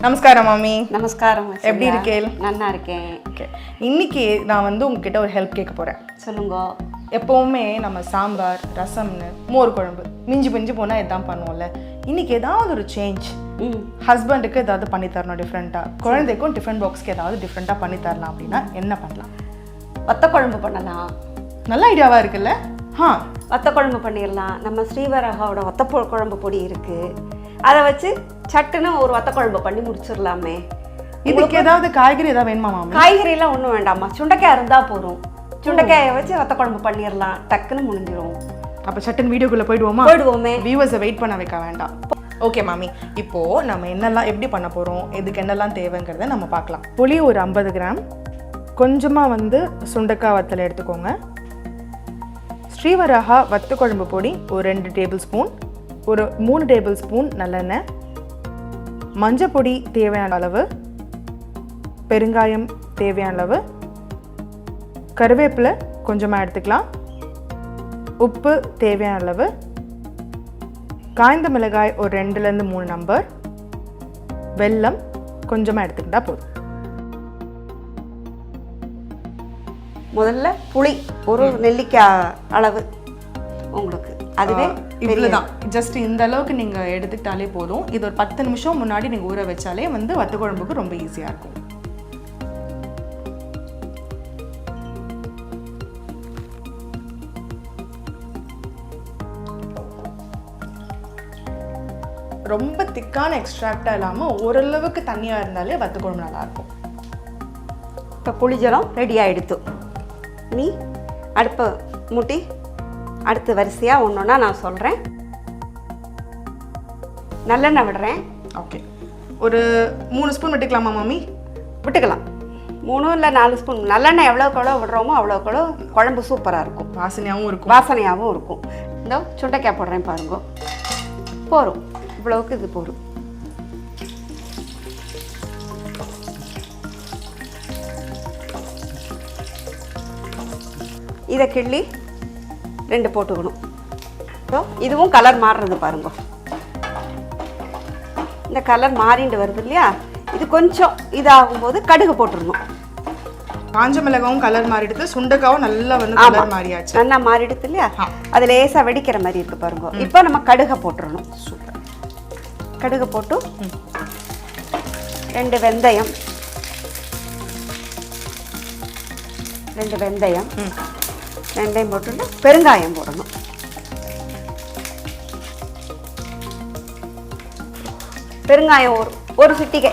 நமஸ்காரம் மாமி. நமஸ்காரம். எப்படி இருக்கேள்? நல்லா இருக்கேன். ஓகே, இன்னைக்கு நான் உங்ககிட்ட ஒரு ஹெல்ப் கேட்க போகிறேன். சொல்லுங்க. எப்போவுமே நம்ம சாம்பார், ரசம்னு, மோர் குழம்பு மிஞ்சி போனால் எதாவது பண்ணுவோம்ல. இன்னைக்கு ஏதாவது ஒரு சேஞ்ச், ஹஸ்பண்டுக்கு ஏதாவது பண்ணி தரணும் டிஃப்ரெண்ட்டாக, குழந்தைக்கும் டிஃபன் பாக்ஸ்க்கு ஏதாவது டிஃப்ரெண்ட்டாக பண்ணி தரலாம் அப்படின்னா என்ன பண்ணலாம்? வத்த குழம்பு பண்ணலாம். நல்ல ஐடியாவாக இருக்குல்ல? வத்த குழம்பு பண்ணிடலாம். நம்ம ஸ்ரீவராகாவோட வத்த குழம்பு பொடி இருக்குது, அதை வச்சு சட்டுன்னு ஒரு வத்த குழம்பு பண்ணி முடிச்சிடலாமே. இதுக்கு ஏதாவது காய்கறி ஏதாவது வேணுமா மாமி? காய்கறியெல்லாம் ஒன்றும் வேண்டாமா, சுண்டைக்காய் இருந்தால் போதும். சுண்டைக்காயை வச்சு வத்த குழம்பு பண்ணிடலாம், டக்குன்னு முடிஞ்சிடும். அப்போ சட்டுன்னு வீடியோக்குள்ளே போயிடுவோமே. வியூவர்ஸை வெயிட் பண்ண வைக்க வேண்டாம். ஓகே மாமி, இப்போது நம்ம என்னெல்லாம் எப்படி பண்ண போகிறோம், இதுக்கு என்னெல்லாம் தேவைங்கிறத நம்ம பார்க்கலாம். புளி ஒரு 50 கிராம், கொஞ்சமாக சுண்டைக்காய் வத்தலை எடுத்துக்கோங்க. ஸ்ரீவராகா வத்த குழம்பு பொடி ஒரு 2 டேபிள் ஸ்பூன், ஒரு 3 டேபிள் ஸ்பூன் நல்லெண்ணெய், மஞ்சள் பொடி தேவையான அளவு, பெருங்காயம் தேவையான அளவு, கருவேப்பிலை கொஞ்சமாக எடுத்துக்கலாம், உப்பு தேவையான அளவு, காய்ந்த மிளகாய் ஒரு 2லேருந்து 3 நம்பர், வெல்லம் கொஞ்சமாக எடுத்துக்கிட்டா போதும். முதல்ல புளி ஒரு நெல்லிக்காய் அளவு உங்களுக்கு, அதுவே இவ்வளோதான். ஜஸ்ட் இந்த அளவுக்கு நீங்கள் எடுத்துக்கிட்டாலே போதும். இது ஒரு 10 நிமிஷம் முன்னாடி நீங்கள் ஊற வச்சாலே வத்த குழம்புக்கு ரொம்ப ஈஸியாக இருக்கும். ரொம்ப திக்கான எக்ஸ்ட்ராக்டாக இல்லாமல் ஓரளவுக்கு தண்ணியாக இருந்தாலே வத்த குழம்பு நல்லாயிருக்கும். இப்போ புளிஜலம் ரெடி ஆகிடுத்து. நீ அடுப்பை மூட்டி அடுத்து வரிசையாக ஒன்றுன்னா நான் சொல்கிறேன். நல்லெண்ணெய் விடுறேன். ஓகே, ஒரு 3 ஸ்பூன் விட்டுக்கலாமா மாமி? விட்டுக்கலாம். 3 இல்லை 4 ஸ்பூன் நல்லெண்ணெய் எவ்வளோக்கு விடுறோமோ அவ்வளோக்கு குழம்பு சூப்பராக இருக்கும். வாசனையாகவும் இருக்கும். இந்த சுண்டைக்காய் போடுறேன் பாருங்க, போரும். இவ்வளவுக்கு இது போரும். இதை கிள்ளி 2 போட்டுக்கணும். இதுவும் கலர் மாறுறது பாருங்க. இந்த கலர் மாறிண்டு வருது இல்லையா, இது கொஞ்சம் இதாகும்போது கடுகு போட்டுடணும். காஞ்ச மிளகாவும் கலர் மாறிடுது, சுண்டைக்காவும் நல்லா கலர் மாறியாச்சு. நல்லா மாறிடுது இல்லையா, அது லேசாக வெடிக்கிற மாதிரி இருக்கு பாருங்க. இப்போ நம்ம கடுகை போட்டுடணும். சூப்பர். கடுகு போட்டு 2 வெந்தயம், 2 வெந்தயம் போட்டுட்டு பெருங்காயம் போடணும். பெருங்காயம் ஒரு சிட்டிகை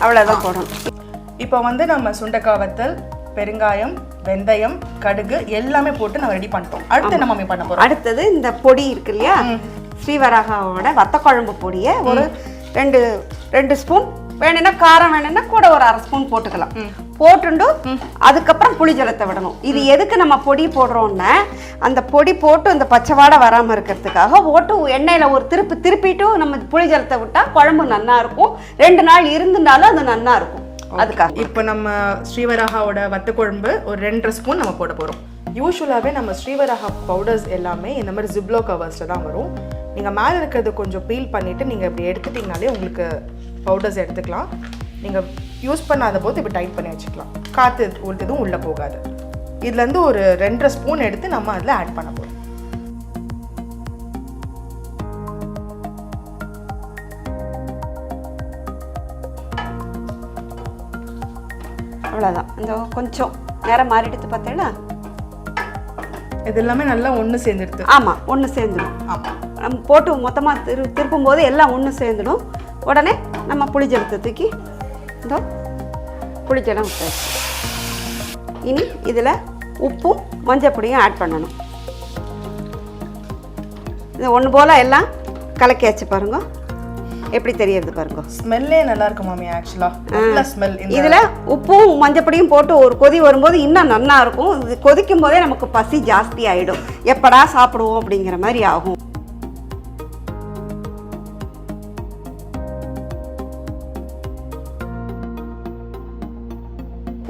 அவ்வளோதான் போடணும். இப்போ நம்ம சுண்டைக்காய் வத்தல், பெருங்காயம், வெந்தயம், கடுகு எல்லாமே போட்டு நம்ம ரெடி பண்ணிட்டோம். அடுத்து நம்ம பண்ண போகிறோம். அடுத்தது இந்த பொடி இருக்கு இல்லையா, ஸ்ரீவராகாவோட வத்த குழம்பு பொடியை ஒரு 2 ஸ்பூன் வேணும்னா, காரம் வேணும்னா கூட ஒரு 1/2 ஸ்பூன் போட்டுக்கலாம். போட்டுண்டு அதுக்கப்புறம் புளி ஜலத்தை விடணும். இது எதுக்கு நம்ம பொடி போடுறோம்னா, அந்த பொடி போட்டு அந்த பச்சை வாடை வராமல் இருக்கிறதுக்காக போட்டு எண்ணெயில் ஒரு திருப்பிட்டு நம்ம புளி ஜலத்தை விட்டால் குழம்பு நல்லா இருக்கும். 2 நாள் இருந்துனாலும் அது நல்லா இருக்கும். அதுக்காக இப்போ நம்ம ஸ்ரீவராகாவோட வத்த குழம்பு ஒரு 2.5 ஸ்பூன் நம்ம போட போகிறோம். யூஸ்வலாகவே நம்ம ஸ்ரீவராகா பவுடர்ஸ் எல்லாமே இந்த மாதிரி ஜிப்லோ கவர்ஸில் தான் வரும். நீங்கள் மேலே இருக்கிறது கொஞ்சம் பீல் பண்ணிவிட்டு நீங்கள் இப்படி எடுத்துட்டிங்கனாலே உங்களுக்கு பவுடர்ஸ் எடுத்துக்கலாம். நீங்கள் யூஸ் பண்ணாத போது இப்போ டைட் பண்ணி வச்சுக்கலாம். காற்று எதுவும் உள்ளே போகாது. இதுலேருந்து ஒரு 2.5 ஸ்பூன் எடுத்து நம்ம அதில் ஆட் பண்ண போகிறோம். அவ்வளோதான். இந்த கொஞ்சம் நேரம் மாறி எடுத்து பார்த்தேன்னா இது எல்லாமே நல்லா ஒன்று சேர்ந்துடுது. ஆமாம், ஒன்று சேர்ந்துடும். ஆமாம், நம்ம போட்டு மொத்தமாக திருப்பும் போது எல்லாம் ஒன்று சேர்ந்துடும். உடனே நம்ம புளிஜலத்தை தூக்கி இந்த புளிஜலம் விட்டாச்சு. இனி இதில் உப்பும் மஞ்சள் பொடியும் ஆட் பண்ணணும். இது ஒன்று போல் எல்லாம் கலக்கியாச்சு பாருங்க, எப்படி தெரியுது பாருங்க. ஸ்மெல்லே நல்லா இருக்கும் மாமி. ஆக்சுவலாக ஸ்மெல் இதில் உப்பும் மஞ்சப்பொடியும் போட்டு ஒரு கொதி வரும்போது இன்னும் நல்லா இருக்கும். இது கொதிக்கும் போதே நமக்கு பசி ஜாஸ்தி ஆகிடும். எப்படா சாப்பிடுவோம் அப்படிங்கிற மாதிரி ஆகும்.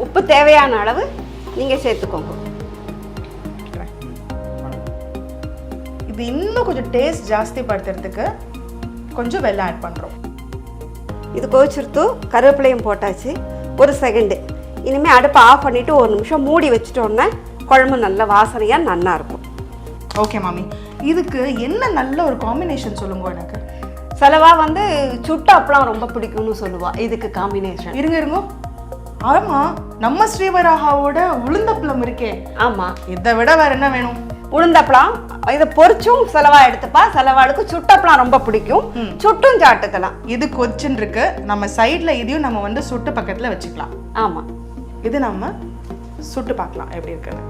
உப்பு தேவையான அளவு நீங்கள் சேர்த்துக்கோங்க. இது இன்னும் கொஞ்சம் டேஸ்ட் ஜாஸ்தி படுத்துறதுக்கு கொஞ்சம் வெல்லம் ஆட் பண்ணுறோம். இது கொதிச்சிருத்து, கருவேப்பிலையும் போட்டாச்சு. ஒரு செகண்டு. இனிமேல் அடுப்பை ஆஃப் பண்ணிவிட்டு ஒரு நிமிஷம் மூடி வச்சுட்டோன்னா குழம்பு நல்ல வாசனையாக நல்லா இருக்கும். ஓகே மாமி, இதுக்கு என்ன நல்ல ஒரு காம்பினேஷன் சொல்லுங்க எனக்கு. செலவா வந்து சுட்ட அப்பளம் ரொம்ப பிடிக்கும்னு சொல்லுவா. இதுக்கு காம்பினேஷன் இருங்க. ஆமா, நம்ம ஸ்ரீவராகாவோட உளுந்தப்பளம் இருக்கே. ஆமா, இதை விட வேற என்ன வேணும்? உளுந்தப்பளம் இதை பொரிச்சும் செலவா எடுத்துப்பா. செலவாளுக்கு சுட்டப்பளம் ரொம்ப பிடிக்கும், சுட்டும் சாட்டுக்கலாம். இது கொச்சின்னு இருக்கு, நம்ம சைட்ல இதையும் நம்ம வந்து சுட்டு பக்கத்துல வச்சுக்கலாம். ஆமா, இது நம்ம சுட்டு பார்க்கலாம் எப்படி இருக்குன்னு.